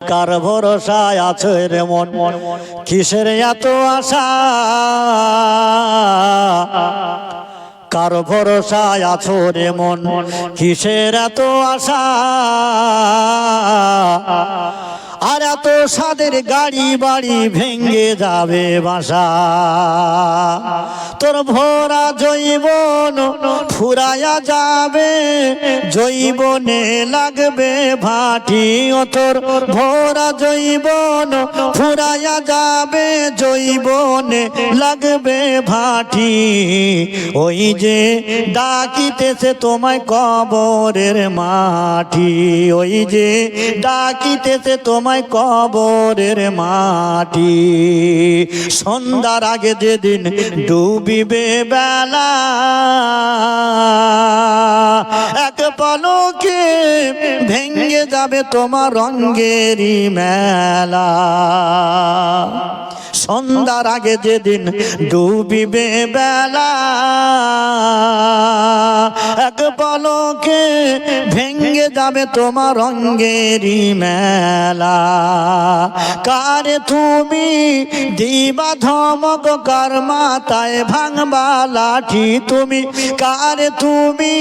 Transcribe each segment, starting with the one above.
কার ভরসায় আছো রে মন, কিসের এত আশা? কার ভরসায় আছো রে মন, কিসের এত আশা? আর এত সাদের গাড়ি বাড়ি ভেঙ্গে যাবে বাসা। তোর ভরা জৈবন ফুরায়া যাবে, জৈবনে লাগবে ভাটি। ও তোর ভরা জৈবন ফুরায়া যাবে, জৈবনে লাগবে ভাটি। ওই যে ডাকিতেছে তোমায় কবরের মাটি, ওই যে ডাকিতেছে তোমায় কবরের মাটি। সন্ধ্যার আগে যেদিন ডুবিবে বেলা, এক পলকে ভেঙ্গে যাবে তোমার রঙেরই মেলা। সন্ধ্যার আগে যেদিন ডুবিবে বেলা, এক পলকে ভেঙ্গে যাবে তোমার রঙেরই মেলা। কারে তুমি দিবা ধমক, কার মাথায় ভাঙবা লাঠি? তুমি কারে তুমি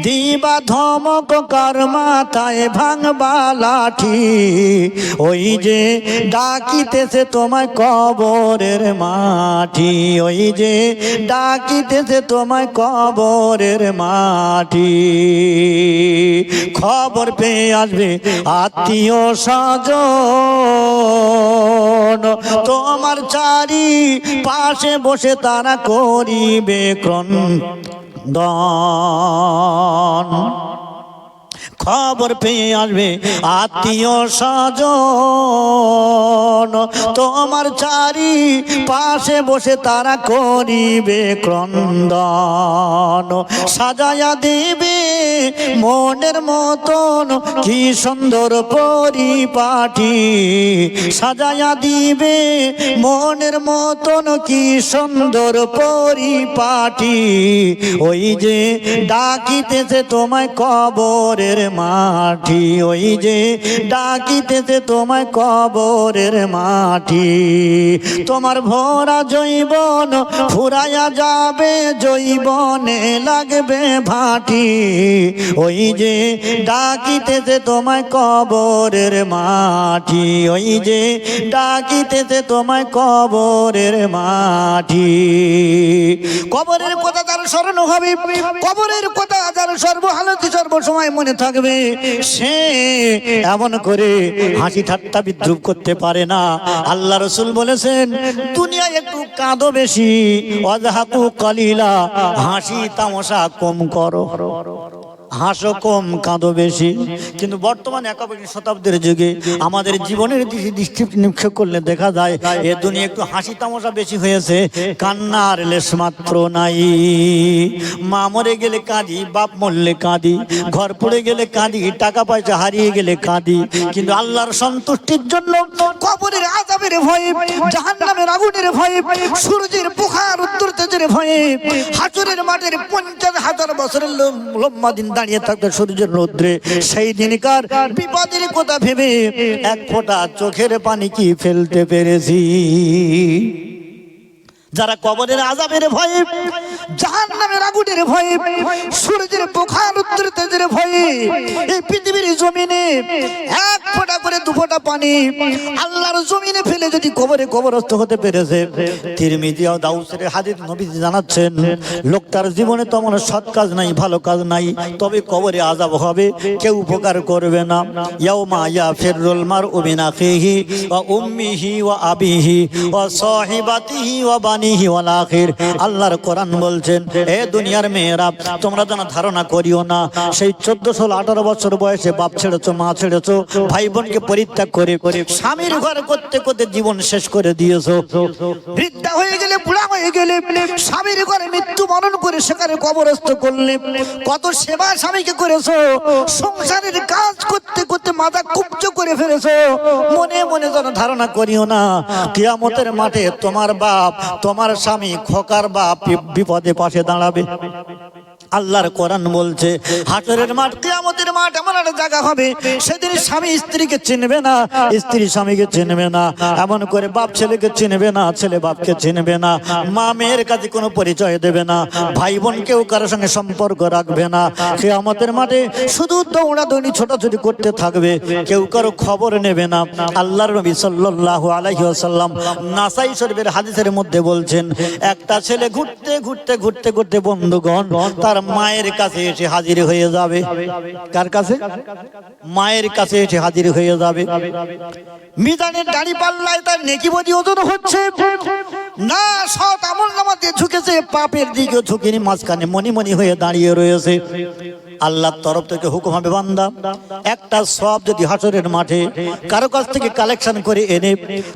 দিবা ধমক, কার মাথায় ভাঙবা লাঠি? ওই যে ডাকিতেছে তোমায় কবরের মাটি, ওই যে ডাকিতেছে তোমায় কবরের মাটি। খবর পেয়ে আসবে আত্মীয় স্বজন, তোমার চারি পাশে বসে তারা করিবে ক্রন্দন। খবর পেয়ে আসবে আত্মীয় স্বজন, তোমার চারি পাশে বসে তারা করিবে ক্রন্দন। সাজায়া দিবে মনের মতন কি সুন্দর পরিপাটি, সাজায়া দিবে মনের মতন কি সুন্দর পরিপাটি। ওই যে ডাকিতেছে তোমায় কবরের মাটি, ওই যে ডাকিতেছে তোমায় কবরের মাটি। তোমার ভরা জৈবন ফুরায়া যাবে, জৈবনে লাগবে ভাটি। ওই যে ডাকিতেছে তোমায় কবরের মাটি, ওই যে ডাকিতেছে তোমায় কবরের মাটি। কবরের কথা তার স্মরণ হবে, কবরের কথা তার সর্বহালতে সর্বসময় মনে থাকবে। সে এমন করে হাসি ঠাট্টা বিদ্রুপ করতে পারে না। আল্লাহ রাসূল বলেছেন, দুনিয়ায় একটু কাঁদো বেশি, ওয়াজহাকু কালিলা, হাসি তামাশা কম করো। হাসো কম, কাঁদো বেশি। কিন্তু বর্তমানে 21 শতাব্দীর যুগে আমাদের জীবনের দৃষ্টি নিক্ষেপ করলে দেখা যায় এ দুনিয়া একটু হাসি তামাশা বেশি হয়েছে, কান্নার লেশ মাত্র নাই। মা মরে গেলে কাঁদি, বাপ মরলে কাঁদি, ঘর পড়ে গেলে কাঁদি, টাকা পয়সা হারিয়ে গেলে কাঁদি। কিন্তু আল্লাহর সন্তুষ্টির জন্য কবরের আযাবের ভয়ে, জাহান্নামের আগুনের ভয়ে, সূর্যের পোখার উত্তর তেজের ভয়ে, হাসরের মাঠের 50,000 বছরের লম্বা দিন দাঁড়িয়ে থাকবে সূর্যের রৌদ্রে, সেই দিনকার বিপদের কথা ভেবে এক ফোঁটা চোখের পানি কি ফেলতে পেরেছি? যারা কবরের আযাবের ভয়ে, জাহান্নামের আগুনের ভয়ে, সূর্যের পোখার উত্তর তেজের ভয়ে এই পৃথিবীর জমিনে এক ফোঁটা করে দু ফোঁটা পানি আল্লাহর জমিনে ফেলে যদি কবরে কবরস্থ হতে পেরেছে, তিরমিজি ও দাউসের হাদিস নবীজি জানাচ্ছেন, লোকটার জীবনে তেমন সৎ কাজ নাই, ভালো কাজ নাই, তবে কবরে আযাব হবে, কেউ উপকার করবে না। ইয়াউমা ইয়াফিরুল মারউ মিন আখিহি ওয়া উম্মিহি ওয়া আবিহি ওয়া সাহিবাতিহি ওয়া বানিহি ওয়াল আখির। আল্লাহর কোরআন বলছেন, এ দুনিয়ার মেয়েরা, তোমরা যেন ধারণা করিও না সেই 14-18 বছর বয়সে বাপ ছেড়েছো, মা ছেড়েছো, ভাই বোনকে পরিত্যাগ করে স্বামীর ঘর করতে করতে জীবন শেষ করে দিয়েছো। বৃদ্ধা হয়ে গেলে, বুড়া হয়ে গেলে, স্বামীর ঘরে মৃত্যু বরণ করে সেখানে কবরস্থ করলে, কত সেবা স্বামীকে করেছো, সংসারের কাজ করতে করতে মাথা কুব্জ করে ফেলেছো। মনে মনে যেন ধারণা করিও না কিয়ামতের মাঠে তোমার বাপ, তোমার স্বামী, খোকার বাপ বিপদে পাশে দাঁড়াবে। আল্লাহর কোরআন বলছে হাসরের মাঠ কিয়ামতের মাঠ এমন একটা জায়গা হবে সেদিন স্বামী স্ত্রীকে চিনবে না, স্ত্রী স্বামীকে চিনবে না, এমন করে বাপ ছেলেকে চিনবে না, ছেলে বাপকে চিনবে না, মা মেয়ের কাছে কোনো পরিচয় দেবে না, ভাই বোন কেউ কারোর সঙ্গে সম্পর্ক রাখবে না। কিয়ামতের মাঠে শুধু দৌড়াদৌড়ি ছোটাছুটি করতে থাকবে, কেউ কারো খবর নেবে না। আল্লাহর নবী সাল্লাল্লাহু আলাইহি ওয়াসাল্লাম নাসাই শরীফের হাদিসের মধ্যে বলছেন একটা ছেলে ঘুরতে ঘুরতে ঘুরতে ঘুরতে বন্ধুগণ তার মায়ের কাছে এসে হাজির হয়ে যাবে। কার কাছে? মায়ের কাছে এসে হাজির হয়ে যাবে। মিজানের দাড়ি পাল্লায় তার নেকি বদি ওজন হচ্ছে না, সৎ আমলনামা দিয়ে ঝুঁকেছে, পাপের দিকে ঝুঁকিনি, মাঝখানে মনি মনি হয়ে দাঁড়িয়ে রয়েছে। আল্লাহর তরফ থেকে হুকুম হবে বান্দা একটা সব যদি হাসরের মাঠে কারো কাছ থেকে কালেকশন করে এনে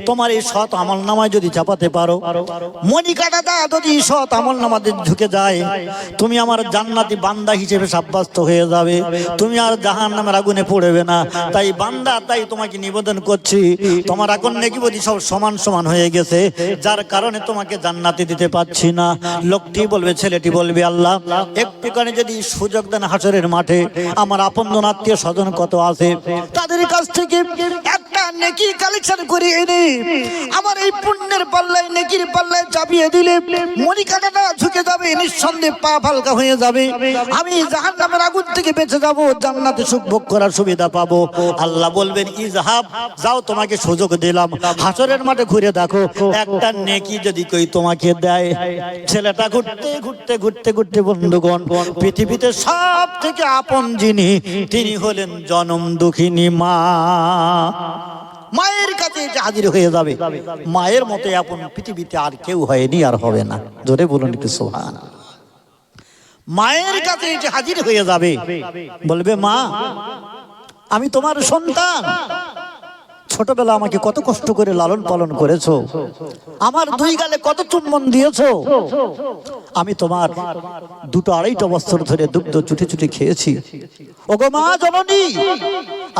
তোমার এই সৎ আমলনামায় যদি চাপাতে পারো, মনি কাটাটা যদি সৎ আমলনামাতে ঝুঁকে যায়, তুমি আমার জান্নাতি বান্দা হিসেবে সাব্যস্ত হয়ে যাবে, তুমি আর জাহান্নামের আগুনে পড়বে না। তাই বান্দা, তাই তোমাকে নিবেদন করছি, তোমার এখন নেকি বদি সব সমান সমান হয়ে গেছে, যার কারণে তোমাকে জান্নাতে দিতে পাচ্ছি না। লোকটি বলবে, ছেলেটি বলবে, আল্লাহ একটুখানি যদি সুযোগ দেন হাসরের মাঠে আমার আপনজন আত্মীয় স্বজন কত আছে তাদের কাছ থেকে একটা নেকি কালেকশন করে এনে আমার এই পুণ্যের পাল্লায় নেকির পাল্লায় চাপিয়ে দিলে মনি কাটাটা ঝুঁকে যাবে, নিঃসন্দেহে পাপ হালকা হয়ে যাবে, আমি জাহান্নামের আগুন থেকে বেঁচে যাব, জান্নাতে সুখ ভোগ করার সুবিধা পাবো। আল্লাহ বলবেন, ইজহাব, যাও তোমাকে সুযোগ দিলাম, হাসরের মাঠে ঘুরে দেখো একটা নেকি যদি কই তোমাকে দেয়। ছেলেটা ঘুরতে ঘুরতে ঘুরতে ঘুরতে বন্ধুগণ পৃথিবীতে সব থেকে আপন যিনি, তিনি হলেন জনম দুঃখিনী মা। মায়ের কাছে হাজির হয়ে যাবে, মায়ের মতো আপন পৃথিবীতে আর কেউ হয়নি আর হবে না। জোরে বলুন কি সুবহানাল্লাহ। মায়ের কাছে হাজির হয়ে যাবে, বলবে, মা আমি তোমার সন্তান, ছোটবেলা আমাকে কত কষ্ট করে লালন পালন করেছো, আমার দুই গালে কত চুম্বন দিয়েছো, আমি তোমার 2-2.5 বছর ধরে দুগ্ধ চুটি চুটি খেয়েছি, ওগো মা জননী,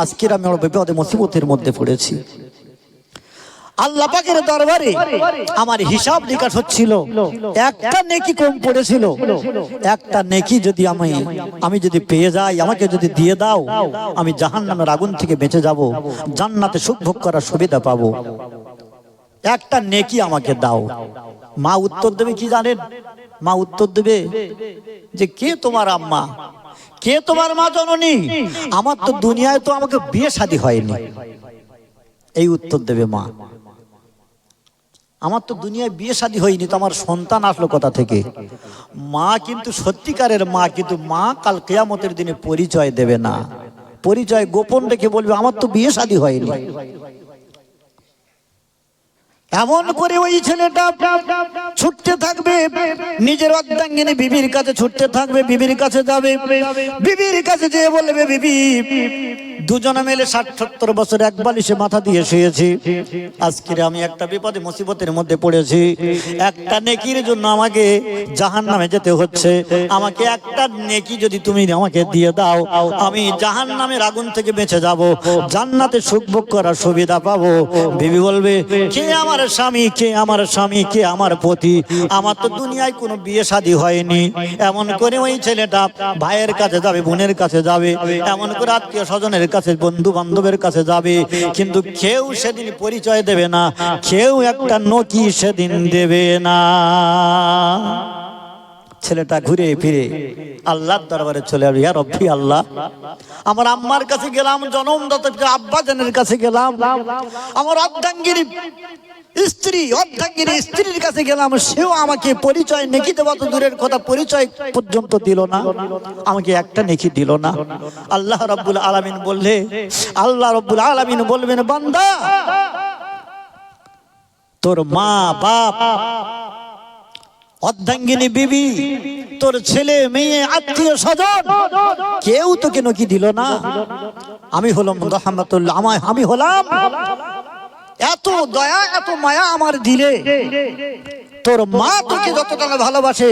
আজকের আমি বিপদে মুসিবতের মধ্যে পড়েছি, আল্লাহ পাকের দরবারে আমার হিসাব নিকাশ হচ্ছিল, একটা নেকি কম পড়েছিল, একটা নেকি যদি আমি যদি পেয়ে যাই, আমাকে যদি দিয়ে দাও, আমি জাহান্নামের আগুন থেকে বেঁচে যাব, জান্নাতে সুখ ভোগ করার সুবিধা পাবো, একটা নেকি আমাকে দাও। মা উত্তর দেবে কি জানেন? মা উত্তর দেবে যে, কে তোমার আম্মা, কে তোমার মা জননী, আমার তো দুনিয়ায় তো আমাকে বিয়ে শাদী হয়নি, এই উত্তর দেবে মা। আমার তো দুনিয়ায় বিয়ে শাদী হয়নি, তো আমার সন্তান আসলো কোথা থেকে? মা কিন্তু সত্যিকারের মা, কিন্তু মা কাল কিয়ামতের দিনে পরিচয় দেবে না, পরিচয় গোপন রেখে বলবে আমার তো বিয়ে শাদী হয়নি। এমন করে ওই ছেলেটা ছুটতে থাকবে, নিজের অর্ধাঙ্গিনী বিবির কাছে ছুটতে থাকবে, বিবির কাছে যাবে, বিবির কাছে যেয়ে বলবে, বিবি দুজনে মিলে 60-70 বছর এক বালিশে মাথা দিয়ে শুয়েছি, আজকে আমি একটা বিপদে মুসিবতের মধ্যে পড়েছি, একটা নেকির জন্য আমাকে জাহান্নামে যেতে হচ্ছে, আমাকে একটা নেকি যদি তুমি আমাকে দিয়ে দাও, আমি জাহান্নামের আগুন থেকে বেঁচে যাব, জান্নাতে সুখ ভোগ করার সুবিধা পাবো। বিবি বলবে, কে আমার স্বামী, কে আমার স্বামী, কে আমার পতি, আমার তো দুনিয়ায় কোনো বিয়ে শাদী হয়নি। এমন করে ওই ছেলেটা ভাইয়ের কাছে যাবে, বোনের কাছে যাবে, এমন করে আত্মীয় স্বজনের কাছে, বন্ধু বান্ধবের কাছে যাবে, কিন্তু কেউ সেদিন পরিচয় দেবে না, কেউ একটা নকি সেদিন দেবে না। ছেলেটা ঘুরে ফিরে আল্লাহর দরবারে চলে আসবে, ইয়া রব্বি আল্লাহ, আমার আম্মার কাছে গেলাম, জনমদাতা আব্বা জানের কাছে গেলাম, আমার অর্ধাঙ্গিনী স্ত্রীর কাছে গেলাম, সেও আমাকে পরিচয় নেকি দেওয়া তো দূরের কথা, পরিচয় পর্যন্ত দিল না, আমাকে একটা নেকি দিল না। আল্লাহ রাব্বুল আলামিন বললে, আল্লাহ রাব্বুল আলামিন বলবেন, বান্দা তোর মা বাপ, অর্ধাঙ্গিনী বিবি, তোর ছেলে মেয়ে, আত্মীয় স্বজন, কেউ তোকে নকি দিল না, আমি হলাম রাহমাতুল্লাহ, আমি হলাম এত দয়া এত মায়া আমার দিলে, তোর মা তোকে যতটা ভালোবাসে,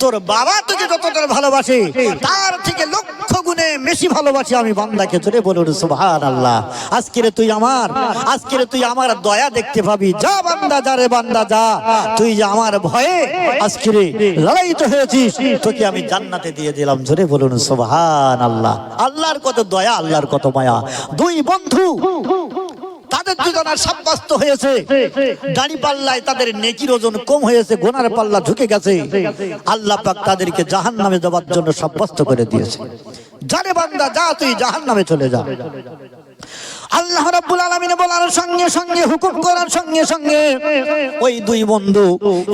তোর বাবা তোকে যতটা ভালোবাসে, তার থেকে লক্ষ গুণে বেশি ভালোবাসি আমি বান্দাকে, জোরে বলুন সুবহানাল্লাহ। আজকে তুই আমার দয়া দেখতে পাবি। যা বান্দা, যা রে বান্দা যা, তুই যে আমার ভয়ে আজকে লড়াইত হয়েছিস, তোকে আমি জান্নাতে দিয়ে দিলাম, জোরে বলুন সুবহানাল্লাহ। আল্লাহর কত দয়া, আল্লাহর কত মায়া। দুই বন্ধু, তাদের দুজনের সাব্যস্ত হয়েছে, দাড়ি পাল্লায় তাদের নেকির ওজন কম হয়েছে, গুনার পাল্লা ঝুঁকে গেছে। আল্লাহ পাক তাদেরকে জাহান্নামে যাওয়ার জন্য সাব্যস্ত করে দিয়েছে। জানে বান্দা যা, তুই জাহান্নামে চলে যা। আল্লাহ রাব্বুল আলামিন বলার সঙ্গে সঙ্গে, হুকুম করার সঙ্গে সঙ্গে ওই দুই বন্ধু,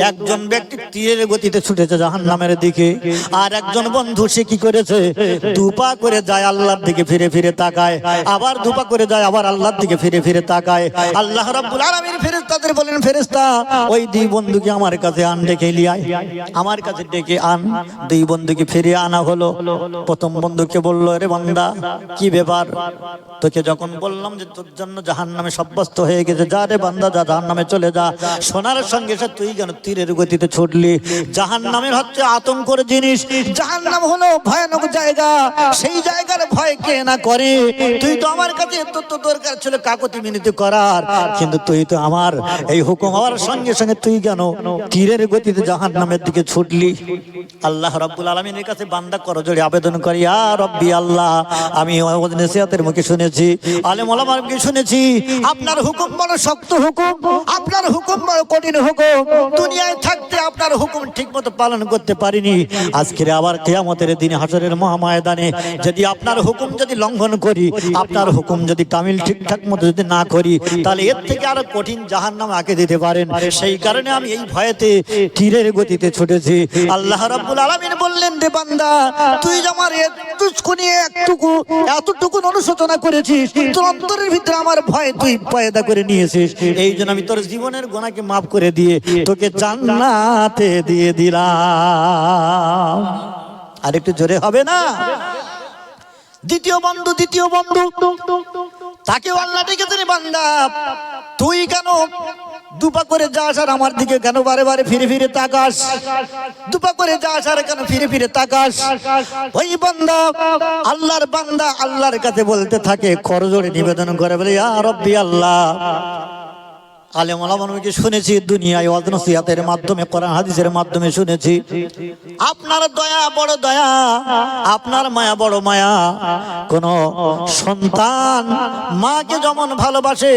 একজন ব্যক্তি তীরের গতিতে ছুটেছে জাহান্নামের দিকে, আর একজন বন্ধু সে কি করেছে, দুপা করে যায় আল্লাহর দিকে ফিরে ফিরে তাকায়, আবার দুপা করে যায়, আবার আল্লাহর দিকে ফিরে ফিরে তাকায়। আল্লাহ রাব্বুল আলামিন ফেরেশতাদের বলেন, ফেরেশতা ওই দুই বন্ধুকে আমার কাছে আন, ডেকে নিয়ে আয়, আমার কাছে ডেকে আন। দুই বন্ধুকে ফিরে আনা হলো। প্রথম বন্ধুকে বলল, রে বান্দা কি ব্যাপার, তোকে যখন বললাম যে তোর জন্য জাহান্নামে সাব্যস্ত হয়ে গেছে, যা রে বান্দা যা, জাহান্নামে চলে যা, শোনার সঙ্গে সে তুই কেন তীরের গতিতে ছুটলি? জাহান্নামের হচ্ছে আতঙ্কের জিনিস, জাহান্নাম হলো ভয়ানক জায়গা, সেই জায়গার ভয় কে না করে। তুই তো আমার কাছে, তোর তো দরকার ছিল কাকতি মিনতি করার, কিন্তু তুই তো আমার এই হুকুম হওয়ার সঙ্গে সঙ্গে তুই কেন তীরের গতিতে জাহান্নামের দিকে ছুটলি? আল্লাহ রাব্বুল আলামিনের কাছে বান্দা করজোড়ে আবেদন করে, ইয়া রব্বি আল্লাহ, আমি নসিহতের মুখে শুনেছি, আলেম ওলামার মুখে শুনেছি, আপনার হুকুম বড় শক্ত হুকুম, আপনার হুকুম বড় কঠিন হুকুম। দুনিয়ায় থাকতে আপনার হুকুম ঠিকমতো পালন করতে পারিনি, আজকে আবার কিয়ামতের দিনে হাসরের মহাময়দানে যদি আপনার হুকুম যদি লঙ্ঘন করি, আপনার হুকুম যদি কামিল ঠিকঠাক মতো যদি না করি, তাহলে এর থেকে আরো কঠিন জাহান্নাম আঁকে দিতে পারেন। সেই কারণে আমি এই ভয়েতে তীরের গতিতে ছুটেছি। আল্লাহ রাব্বুল আলামিন বললেন, রে বান্দা তুই যে আমার এতটুকু অনুশোচনা করেছিস, তোর অন্তরের ভিতরে আমার ভয় তুই পয়দা করে নিয়েছিস, এই জন্য আমি তোর জীবনের গুনাহকে মাফ করে দিয়ে তোকে জান্নাতে দিয়ে দিলাম। আর একটু জোরে হবে না? দ্বিতীয় বন্ধু তাকে আল্লাহ ডেকেছেন, বান্দা তুই কেন দুপা করে যাস আর আমার দিকে কেন বারে বারে ফিরে ফিরে তাকাস? দুপা করে যাস আর কেন ফিরে ফিরে তাকাস? ওই বান্দা আল্লাহর কাছে বলতে থাকে, করজোড়ে নিবেদন করে বলে, ইয়া রব্বি আল্লাহ, আলেম ওলামাকে শুনেছি, দুনিয়ায় ওয়াজ নসিহতের মাধ্যমে, কোরআন হাদিসের মাধ্যমে শুনেছি, আপনার দয়া বড় দয়া, আপনার মায়া বড় মায়া। কোন সন্তান মাকে যেমন ভালোবাসে,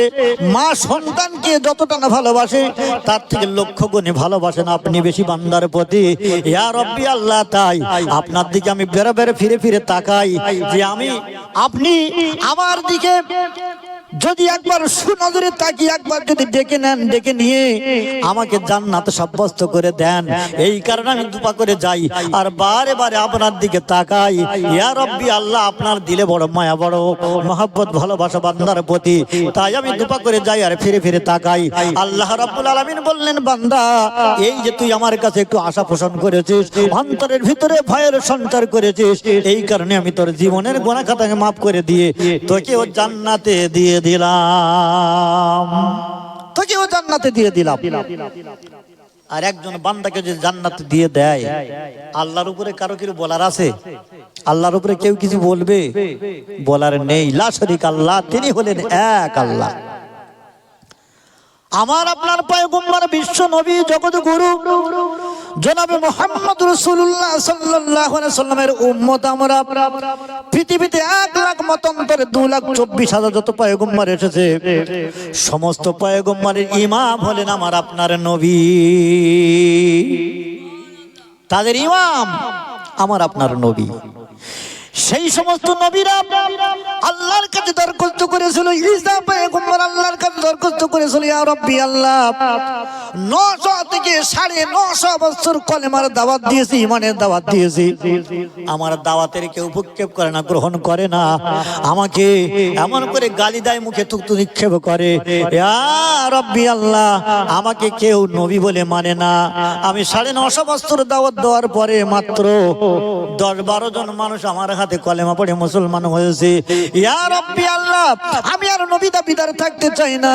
মা সন্তানকে যতটা না ভালোবাসে, তার থেকে লক্ষ গুণে ভালোবাসেন আপনি বেশি বান্দার প্রতি। ইয়া রব্বি আল্লাহ, তাই আপনার দিকে আমি বেড়ে বেড়ে ফিরে ফিরে তাকাই, যে আপনি আমার দিকে যদি একবার সুনজরে তাকি, একবার যদি ডেকে নেন, ডেকে নিয়ে আমাকে জান্নাত সাব্যস্ত করে দেন, এই কারণে আমি দুপা করে যাই আর বারে বারে আপনার দিকে তাকাই। ইয়া রব্বি আল্লাহ, আপনার দিলে বড় মায়া, বড় মহব্বত, ভালোবাসা বান্দার প্রতি, তাই আমি দুপা করে যাই আর ফিরে ফিরে তাকাই। আল্লাহ রাব্বুল আলামিন বললেন, বান্দা এই যে তুই আমার কাছে একটু আশা পোষণ করেছিস, অন্তরের ভিতরে ভয়ের সঞ্চার করেছিস, এই কারণে আমি তোর জীবনের গুনাহ খাতাকে মাফ করে দিয়ে তোকেও জান্নাতে দিয়ে দিলাম, তোকেও জান্নাতে দিয়ে দিলাম। আর একজন বান্দাকে যদি জান্নাতে দিয়ে দেয়, আল্লাহর উপরে কারো কিছু বলার আছে? আল্লাহর উপরে কেউ কিছু বলবে? বলার নেই। লা শরীকা আল্লাহ, তিনি হলেন এক আল্লাহ। আমার আপনার পয়গম্বর, বিশ্ব নবী, জগৎ গুরু জনাবে মুহাম্মদ রাসূলুল্লাহ সাল্লাল্লাহু আলাইহি সাল্লামের উম্মত আমরা। পৃথিবীতে 1 লাখ মতান্তরে 2,24,000 যত পয়গম্বর এসেছে, সমস্ত পয়গম্বরের ইমাম হলেন আমার আপনার নবী। তাদের ইমাম আমার আপনার নবী। সেই সমস্ত নবীরা আল্লাহর কাছে দরখাস্ত করেছিল, ঈসা পয়গম্বর আল্লাহর কাছে দরখাস্ত করেছিল, ইয়া রব্বি আল্লাহ, 900 থেকে 950 বছর কলেমার দাওয়াত দিয়েছি, ইমানের দাওয়াত দিয়েছি, আমার দাওয়াতের কেউ ভ্রুক্ষেপ করে না, গ্রহণ করে না, আমাকে এমন করে গালি দেয়, মুখে থুতু নিক্ষেপ করে। ইয়া রব্বি আল্লাহ, আমাকে কেউ নবী বলে মানে না। আমি 950 বছর দাওয়াত দেওয়ার পরে মাত্র 10-12 জন মানুষ আমার হাতে কলেমা পড়ে মুসলমান হয়েছে। ইয়া রব্বি আল্লাহ, আমি আর নবী দাবিদার থাকতে চাই না,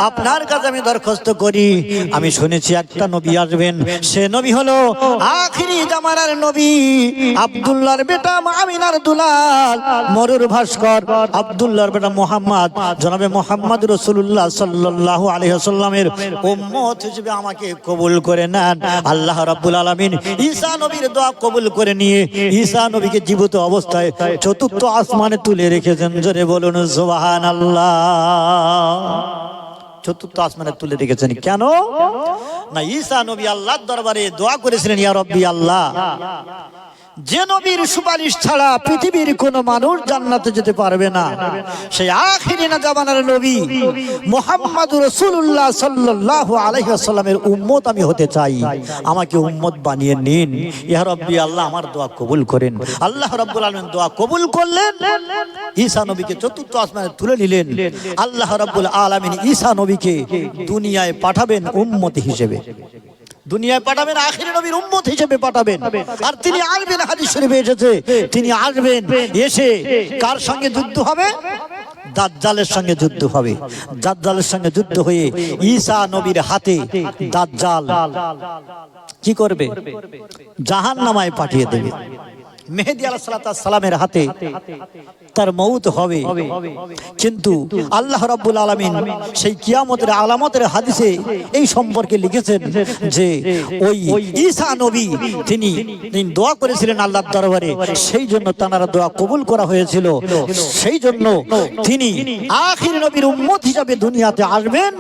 আপনার কাছে আমি দরখাস্ত করি, আমি শুনেছি একটা নবী আসবেন, সে নবী হলো আখিরি জামানার নবী আব্দুল্লাহর বেটা আমিনার দুলাল মরুর ভাস্কর আব্দুল্লাহর বেটা মুহাম্মদ, জনাবে মুহাম্মদ রাসূলুল্লাহ সাল্লাল্লাহু আলাইহি ওয়াসাল্লামের উম্মত হিসেবে আমাকে কবুল করে নেন। আল্লাহ রাব্বুল আলামিন ঈসা নবীর দোয়া কবুল করে নিয়ে ঈসা নবীকে জীবিত অবস্থায় চতুর্থ আসমানে তুলে রেখেছেন। জোরে বলুন সুবহানাল্লাহ। চতুর্থ আসমানে তুলে রেখেছেন কেন? না, ঈসা নবী আল্লাহর দরবারে দোয়া করেছিলেন, ইয়া রব্বি আল্লাহ, যে নবীর সুপারিশ ছাড়া পৃথিবীর কোন মানুষ জান্নাতে যেতে পারবে না, সেই আখিরি জামানার নবী মুহাম্মদুর রাসূলুল্লাহ সাল্লাল্লাহু আলাইহি ওয়াসাল্লামের উম্মত আমি হতে চাই, আমাকে উম্মত বানিয়ে নিন। ইয়া রব্বি আল্লাহ, আমার দোয়া কবুল করেন। আল্লাহ রাব্বুল আলামিন দোয়া কবুল করলেন, ঈসা নবীকে চতুর্থ আসমানে তুলে নিলেন। আল্লাহ রাব্বুল আলামিন ঈসা নবীকে দুনিয়ায় পাঠাবেন উম্মত হিসেবে, দুনিয়ায় পাঠাবেন, আখিরি নবীর উম্মত হিসেবে পাঠাবেন। আর তিনি আসবেন, হাদিস শরীফে এসেছে, তিনি আসবেন, এসে কার সঙ্গে যুদ্ধ হবে? দাজ্জালের সঙ্গে যুদ্ধ হবে। দাজ্জালের সঙ্গে যুদ্ধ হয়ে ঈসা নবীর হাতে দাজ্জাল কি করবে? জাহান্নামায় পাঠিয়ে দেবে। মেহেদী আলাইহিস সালামের হাতে তার মউত হবে। কিন্তু আল্লাহ রাব্বুল আলামিন সেই কিয়ামতের আলামতের হাদিসে এই সম্পর্কে লিখেছেন যে ওই ঈসা নবী তিনি দোয়া করেছিলেন আল্লাহর দরবারে, সেই জন্য তার দোয়া কবুল করা হয়েছিল। সেই জন্য তিনি আখির নবীর উম্মত হিসাবে দুনিয়াতে আসবেন।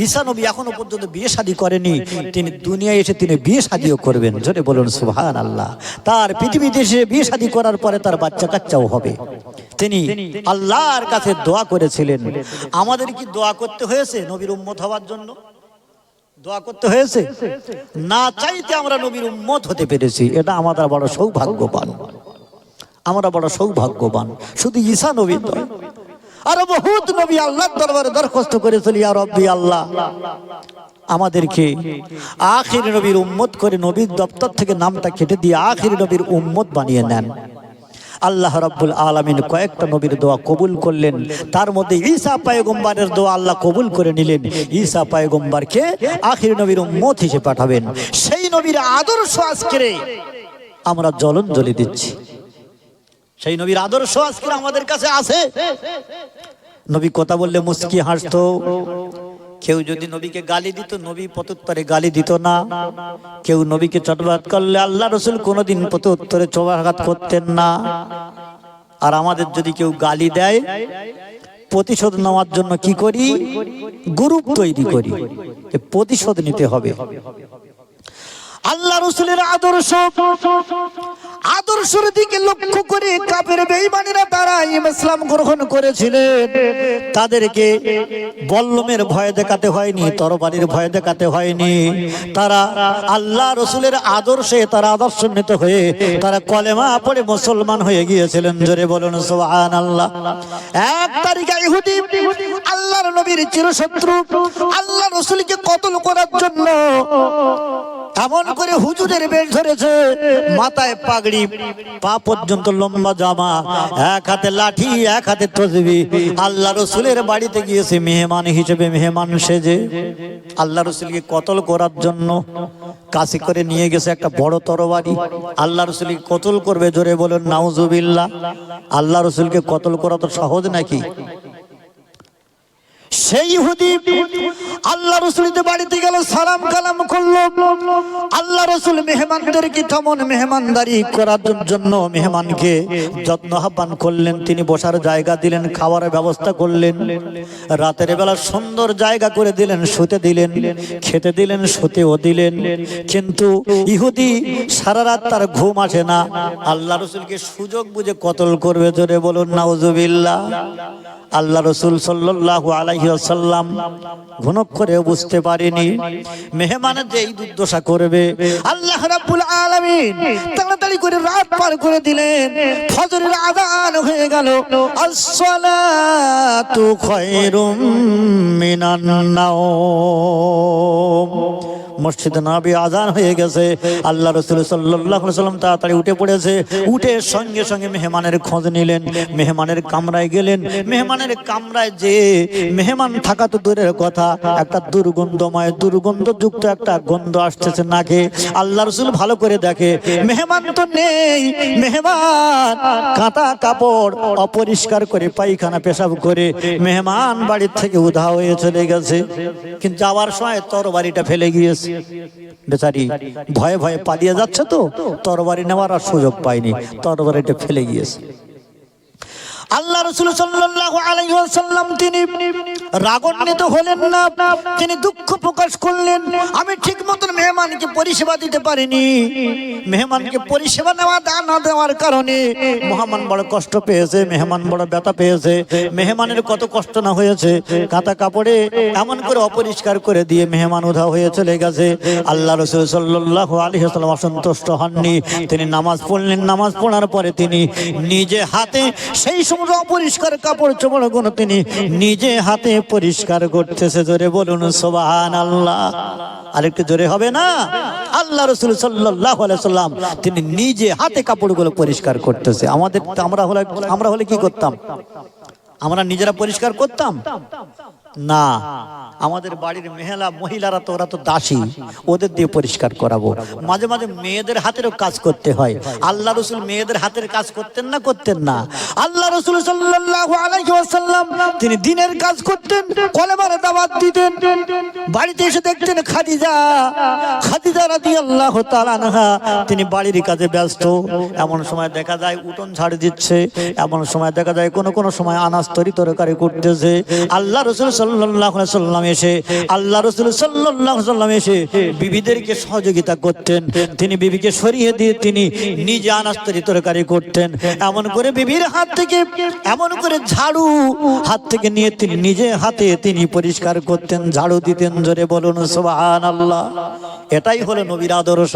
ঈসা নবী এখনো পর্যন্ত বিয়ে শাদী করেনি, তিনি দুনিয়ায় এসে তিনি বিয়ে শাদীও করবেন। জোরে বলুন সুবহানাল্লাহ। তার পৃথিবীতে এসে বিয়ে শাদী করার পরে তার বাচ্চা কাচ্চাও হবে। তিনি আল্লাহর কাছে দোয়া করেছিলেন। আমাদের কি দোয়া করতে হয়েছে নবীর উম্মত হওয়ার জন্য? দোয়া করতে হয়েছে? না চাইতে আমরা নবীর উম্মত হতে পেরেছি, এটা আমাদের বড় সৌভাগ্যবান। আমরা বড় সৌভাগ্যবান। শুধু ঈসা নবী নয়, আরো বহুত নবী আল্লাহর দরবারে দরখাস্ত করেছিল, ইয়া রব্বি আল্লাহ, আমাদেরকে আখির নবীর উম্মত করে নবীর দপ্তর থেকে নামটা কেটে দিয়ে আখির নবীর উম্মত বানিয়ে নেন। আল্লাহ রাব্বুল আলামিন কয়েকটা নবীর দোয়া কবুল করলেন, তার মধ্যে ঈসা পয়গম্বরের দোয়া আল্লাহ কবুল করে নিলেন। ঈসা পয়গম্বরকে আখির নবীর উম্মত হিসেবে পাঠাবেন। সেই নবীর আদর্শ আজকে আমরা জলাঞ্জলি দিচ্ছি। সেই নবীর আদর্শ আজকে আমাদের কাছে আছে। নবী কথা বললে মুস্কি হাসতো, কেউ যদি নবীকে গালি দিত নবী প্রত্যুত্তরে গালি দিত না, কেউ নবীকে চটবাট করলে আল্লাহ রাসূল কোনোদিন প্রত্যুত্তরে চটবাট করতেন না। আর আমাদের যদি কেউ গালি দেয়, প্রতিশোধ নেওয়ার জন্য কি করি? গ্রুপ তৈরি করি, প্রতিশোধ নিতে হবে। আল্লাহ রাসূলের আদর্শের দিকে লক্ষ্য করে কাফের বেঈমানেরা তারা ইসলাম গ্রহণ করেছিলেন। তাদেরকে বল্লমের ভয় দেখাতে হয়নি, তরবারির ভয় দেখাতে হয়নি। তারা আল্লাহ রাসূলের আদর্শে তারা আদর্শান্বিত হয়ে তারা কলেমা পড়ে মুসলমান হয়ে গিয়েছিলেন। জোরে বলুন সুবহানাল্লাহ। এক তারিখে ইহুদি আল্লাহর নবীর চিরশত্রু আল্লাহ রাসূলকে কতল করার জন্য এমন করে হুজুরের বেশ ধরেছে, মাথায় পাগড়ি, পা পর্যন্ত লম্বা জামা, এক হাতে লাঠি, এক হাতে তসবিহ। আল্লাহ রাসূলের বাড়িতে গিয়েছে মেহমান হিসেবে, মেহমান সেজে আল্লাহ রাসূলকে কতল করার জন্য কাছে করে নিয়ে গেছে একটা বড় তরবারি। আল্লাহ রাসূলকে কতল করবে। জোরে বলুন নাউজুবিল্লাহ। আল্লাহ রাসূলকে কতল করা তো সহজ নাকি? সেই ইহুদি আল্লাহ রাসূলের বাড়িতে গেল, সালাম কালাম করলো। আল্লাহ রাসূল মেহমানদেরকে তেমন মেহমানদারি করার জন্য মেহমানকে যত্ন আহ্বান করলেন। তিনি বসার জায়গা দিলেন, খাওয়ার ব্যবস্থা করলেন, রাতের বেলা সুন্দর জায়গা করে দিলেন, শুতে দিলেন, খেতে দিলেন, শুতেও দিলেন। কিন্তু ইহুদি সারা রাত তার ঘুম আসে না, আল্লাহ রাসূলকে সুযোগ বুঝে কতল করবে। জোরে বলুন নাউজুবিল্লাহ। আল্লাহ রাসূল সাল্লাল্লাহু আলাইহি ওয়াসাল্লাম ঘনক্ষরেও বুঝতে পারেনি মেহমানের যে এই দুর্দশা করবে। আল্লাহ রাব্বুল আলামিন তাড়াতাড়ি করে রাত পার করে দিলেন। ফজরের আযান হয়ে গেল। আসসালাতু খায়রুম মিনান নাওম। মসজিদে নববী আজান হয়ে গেছে। আল্লাহ রাসূল সাল্লাল্লাহু আলাইহি ওয়াসাল্লাম তাড়াতাড়ি উঠে পড়েছে। উঠে সঙ্গে সঙ্গে মেহমানের খোঁজ নিলেন, মেহমানের কামরায় গেলেন। মেহমানের কামরায় যে মেহমান থাকা তো দূরের কথা, একটা দুর্গন্ধযুক্ত একটা গন্ধ আসতেছে নাকে। আল্লাহ রাসূল ভালো করে দেখে মেহমান তো নেই। মেহমান কাঁথা কাপড় অপরিষ্কার করে পায়খানা পেশাব করে মেহমান বাড়ির থেকে উধাও হয়ে চলে গেছে। কিন্তু যাওয়ার সময় তরবারিটা ফেলে গিয়েছে। বেচারি ভয়ে ভয়ে পালিয়ে যাচ্ছে তো তরবারি নেওয়ার আর সুযোগ পায়নি, তরবারিটা ফেলে গিয়েছে। আল্লাহ রাসূল সাল্লাল্লাহু আলাইহি ওয়াসাল্লাম তিনি রাগান্বিত হলেন না, তিনি দুঃখ প্রকাশ করলেন। আমি ঠিক মতন মেহমানকে পরিষেবা দিতে পারিনি, মেহমানকে পরিষেবা না দেওয়ার কারণে মেহমান বড় কষ্ট পেয়েছে, মেহমান বড় ব্যথা পেয়েছে। মেহমানের কত কষ্ট না হয়েছে, কাঁথা কাপড়ে এমন করে অপরিষ্কার করে দিয়ে মেহমান উধাও হয়ে চলে গেছে। আল্লাহ রাসূল সাল্লাল্লাহু আলাইহি ওয়াসাল্লাম অসন্তুষ্ট হননি, তিনি নামাজ পড়লেন। নামাজ পড়ার পরে তিনি নিজে হাতে সেই অপরিষ্কার কাপড় চোপড়গুলো তিনি নিজে হাতে পরিষ্কার করতেছে। জোরে বলুন সুবহানাল্লাহ। আরেকটু জোরে হবে না? আল্লাহ রাসূল সাল্লাল্লাহু আলাইহি ওয়াসাল্লাম তিনি নিজে হাতে কাপড়গুলো পরিষ্কার করতেছে। আমরা হলে কি করতাম? আমরা নিজেরা পরিষ্কার করতাম না। আমাদের বাড়ির মহিলারা তো ওরা তো দাসী, ওদের দিয়ে পরিষ্কার করাবো। মাঝে মাঝে মেয়েদের হাতেরও কাজ করতে হয়। আল্লাহ রাসূল মেয়েদের হাতের কাজ করতেন না? করতেন না? আল্লাহ রাসূল সাল্লাল্লাহু আলাইহি ওয়াসাল্লাম তিনি দিনের কাজ করতেন, কলেমার দাওয়াত দিতেন। বাড়িতে এসে দেখতেন খাদিজা রাদিয়াল্লাহু তাআলা আনহা তিনি বাড়ির কাজে ব্যস্ত। এমন সময় দেখা যায় উঠোন ঝাড় দিচ্ছে, এমন সময় দেখা যায় কোনো সময় আনাজ তরকারি করতেছে। আল্লাহ রাসূল সাল্লাল্লাহু আলাইহি ওয়াসাল্লাম এসে বিবিদেরকে সহযোগিতা করতেন। তিনি বিবিকে সরিয়ে দিয়ে তিনি নিজে আনাজ তরকারি করতেন। এমন করে বিবির হাত থেকে এমন করে ঝাড়ু হাত থেকে নিয়ে তিনি নিজে হাতে তিনি পরিষ্কার করতেন, ঝাড়ু দিতেন। জোরে বলুন সুবহানাল্লাহ। এটাই হলো নবীর আদর্শ।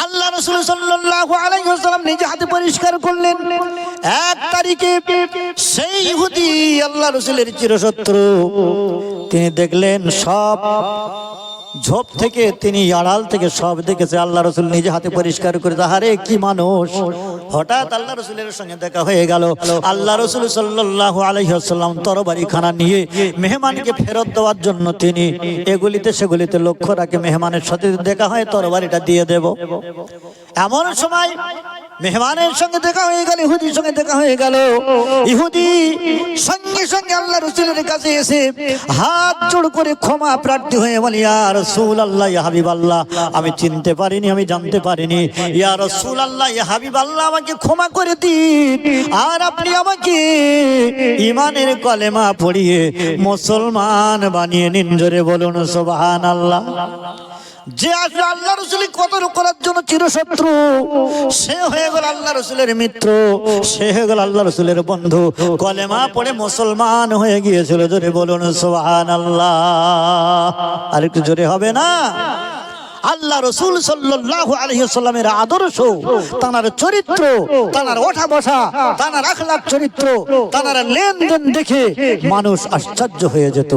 আল্লাহ রাসূল সাল্লাল্লাহু আলাইহি ওয়াসাল্লাম নিজে হাতে পরিষ্কার করলেন। এক তারিখে সেই ইহুদি আল্লাহ রাসূলের চিরশত্রু তিনি দেখলেন সব ঝোপ থেকে তিনি আড়াল থেকে সব দেখেছে। আল্লাহ রাসূল নিজে হাতে পরিষ্কার করে, আরে কি মানুষ! হঠাৎ আল্লাহ রাসূলের সঙ্গে দেখা হয়ে গেল। আল্লাহ রাসূল সাল্লাল্লাহু আলাইহি ওয়াসাল্লাম তরবারিখানা নিয়ে মেহমানকে ফেরত দেওয়ার জন্য তিনি এগুলিতে সেগুলিতে লক্ষ্য রাখে, মেহমানের সাথে দেখা হয় তরবারিটা দিয়ে দেব। এমন সময় মেহমানের সঙ্গে দেখা হয়ে গেল, ইহুদির সঙ্গে দেখা হয়ে গেল। ইহুদি সঙ্গে সঙ্গে আল্লাহ রাসূলের কাছে এসে হাত জোড় করে ক্ষমা প্রার্থী হয়ে বলে, ইয়া রাসূলুল্লাহ, ইয়া হাবিবাল্লাহ, আমি চিনতে পারিনি, আমি জানতে পারিনি। ইয়া রাসূলুল্লাহ, ইয়া হাবিবাল্লাহ, আমাকে ক্ষমা করে দিন। আর আপনি আমাকে ঈমানের কলেমা পড়িয়ে মুসলমান বানিয়ে নিন। জোরে বলুন সুবহানাল্লাহ। যে আসলে আল্লাহ রাসূলের কদর করার জন্য চিরশত্রু, সে হয়ে গেল আল্লাহ রাসূলের মিত্র, সে হয়ে গেল আল্লাহ রাসূলের বন্ধু। কলেমা পড়ে মুসলমান হয়ে গিয়েছিল। জোরে বলুন সুবহানাল্লাহ। আর একটু জোরে হবে না? আল্লাহ রাসূল সাল্লাল্লাহু আলাইহি ওয়াসাল্লামের আদর্শ, তার চরিত্র, তার ওঠা বসা, তার আখলাক চরিত্র, তার লেনদেন দেখে মানুষ আশ্চর্য হয়ে যেত।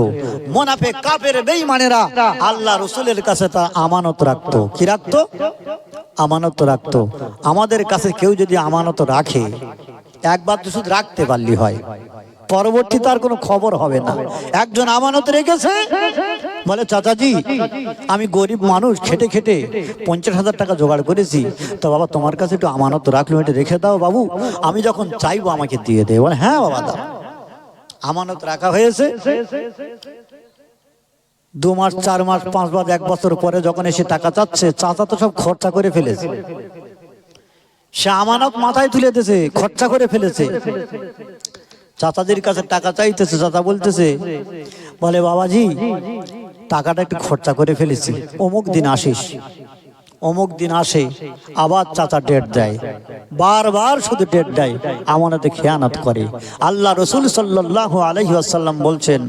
মুনাফিক কাফের বেঈমানেরা আল্লাহ রাসূলের কাছে তা আমানত রাখতো। কি রাখতো? আমানত রাখতো। আমাদের কাছে কেউ যদি আমানত রাখে, একবার তো শুধু রাখতে পারলি হয়, পরবর্তী তার কোনো খবর হবে না। একজন আমানত রেখেছে, বলে চাচাজি আমি গরিব মানুষ, খেটে খেটে 50,000 টাকা জোগাড় করেছি, তো বাবা তোমার কাছে একটু আমানত রাখলো, এটা রেখে দাও বাবু, আমি যখন চাইবো আমাকে দিয়ে দেয়। বলে হ্যাঁ বাবা দাও। আমানত রাখা হয়েছে। 2 মাস 4 মাস 5 মাস 1 বছর পরে যখন এসে টাকা চাচ্ছে, চাচা তো সব খরচা করে ফেলেছে। সে আমানত মাথায় তুলে দিয়েছে, খরচা করে ফেলেছে। চাচাজির কাছে টাকা চাইতেছে, চাচা বলতেছে, বলে বাবাজি টাকাটা একটু খরচা করে ফেলেছি, অমুক দিন আসিস। অমুক দিন আসে, আবার চাচা ডেট দেয়, বারবার শুধু ডেট দেয়, আমানতে খেয়ানত করে। আল্লাহ রাসূল সাল্লাল্লাহু আলাইহি ওয়াসাল্লাম বলছেন,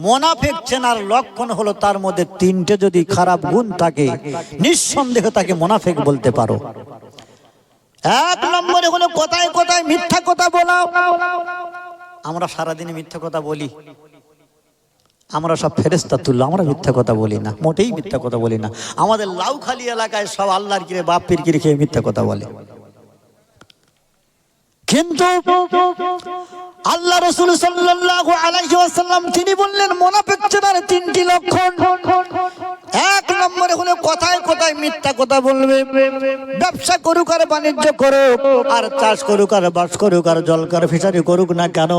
মুনাফিক চেনার লক্ষণ হলো তার মধ্যে 3টে যদি খারাপ গুণ থাকে, নিঃসন্দেহে তাকে মুনাফিক বলতে পারো। 1 নম্বরে হলো কথায় কথায় মিথ্যা কথা বলা। আমরা সারাদিন মিথ্যা কথা বলি। আমরা সব ফেরেশতা তুল্য, আমরা মিথ্যা কথা বলি না, মোটেই মিথ্যা কথা বলি না। আমাদের লাউখালি এলাকায় সব আল্লাহর কিরে বাপ পীর কিরে খেয়ে মিথ্যা কথা বলে। কিন্তু আল্লাহ রাসূল সাল্লাল্লাহু আলাইহি ওয়াসাল্লাম তিনি বললেন মুনাফিক চেনার তিনটি লক্ষণ। এক নম্বরে হলো কথায় কথায় মিথ্যা কথা বলবে। ব্যবসা করুক আর বাণিজ্য করুক, আর চাষ করুক আর বাস করুক আর জলকার ফিশারি করুক না কেন,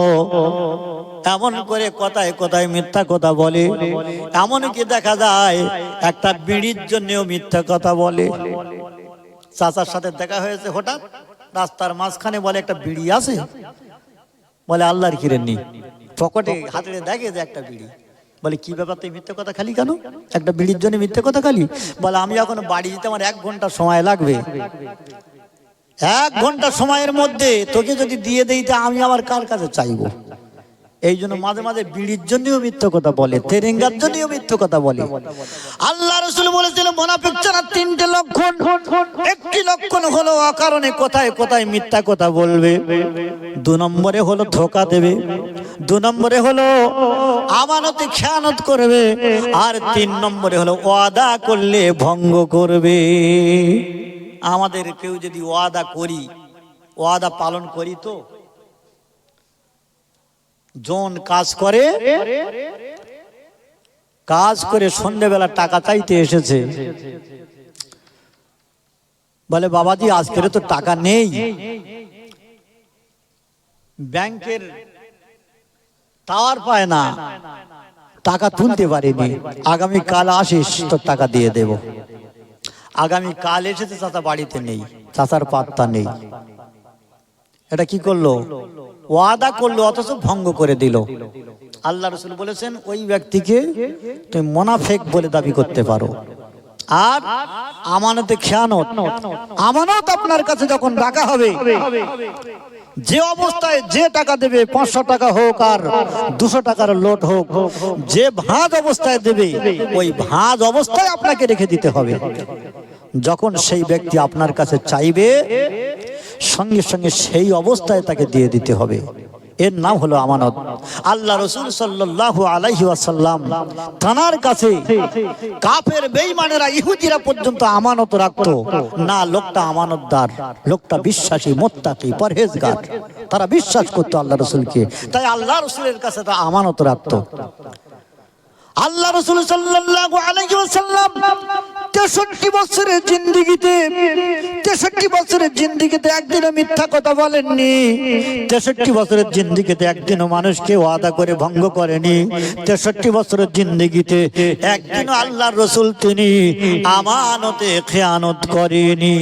এমন করে কথায় কথায় মিথ্যা কথা বলে। এমনকি দেখা যায় একটা বিড়ির জন্যও মিথ্যা কথা বলে। চাচার সাথে দেখা হয়েছে হঠাৎ রাস্তার মাঝখানে, বলে একটা বিড়ি আছে, বলে আল্লাহর কিরে নি, পকেটে হাতে দেখে যে একটা বিড়ি। বলে কি ব্যাপার, তুই মিথ্যে কথা খালি কেন, একটা বিড়ির জন্য মিথ্যে কথা খালি? বলে আমি এখন বাড়ি যেতে আমার 1 ঘন্টা সময় লাগবে, 1 ঘন্টা সময়ের মধ্যে তোকে যদি দিয়ে দেই তা আমি আবার কার কাছে চাইবো? এই জন্য মাঝে মাঝে বিড়ির জন্যও মিথ্যা কথা বলে, তেরেঙ্গার জন্যও মিথ্যা কথা বলে। আল্লাহ রাসূল বলেছিলেন মুনাফিক চেনার 3টে লক্ষণ। একটি লক্ষণ হলো অকারণে কথায় কথায় মিথ্যা কথা বলবে। 2 নম্বরে হলো ধোঁকা দেবে। 2 নম্বরে হলো আমানতে খেয়ানত করবে। আর 3 নম্বরে হলো ওয়াদা করলে ভঙ্গ করবে। আমাদের কেউ যদি ওয়াদা করি, ওয়াদা পালন করি তো? জন কাজ করে সন্ধ্যেবেলা টাকা চাইতে এসেছে, বলে বাবাজি আজকের তো টাকা নেই, ব্যাংকের টাওয়ার পায় না, টাকা তুলতে পারিনি, আগামী কাল আসিস তোর টাকা দিয়ে দেব। আগামী কাল এসেছে, চাচা বাড়িতে নেই, চাচার পাত্তা নেই। এটা কি করলো? ওয়াদা করলো অথচ ভঙ্গ করে দিল। আল্লাহ রাসূল বলেছেন ওই ব্যক্তিকে তুমি মুনাফিক বলে দাবি করতে পারো। আর আমানতে খেয়ানত, আমানত আপনার কাছে যখন রাখা হবে, যে অবস্থায় যে টাকা দেবে, 500 টাকা হোক আর 200 টাকার লোট হোক, যে ভাঁজ অবস্থায় দেবে ওই ভাঁজ অবস্থায় আপনাকে রেখে দিতে হবে। যখন সেই ব্যক্তি আপনার কাছে চাইবে সঙ্গে সঙ্গে সেই অবস্থায় তাকে দিয়ে দিতে হবে। এর নাম হলো আমানত। আল্লাহ রাসূল সাল্লাল্লাহু আলাইহি ওয়াসাল্লাম তানার কাছে কাফের বেঈমানেরা ইহুদিরা পর্যন্ত আমানত রাখতো না। লোকটা আমানতদার, লোকটা বিশ্বাসী, মুত্তাকি, পরহেজগার, তারা বিশ্বাস করতো আল্লাহ রাসূলকে, তাই আল্লাহ রাসূলের কাছে তারা আমানত রাখতো। আল্লাহ রাসূল সাল্লাল্লাহু আলাইহি ওয়াসাল্লাম 63 বছরের জিন্দেগিতে একদিনও মিথ্যা কথা বলেননি। 63 বছরের জিন্দেগিতে একদিনও মানুষকে ওয়াদা করে ভঙ্গ করেনি। 63 বছরের জিন্দেগিতে একদিনও আল্লাহর রাসূল তিনি আমানতে খেয়ানত করেনি।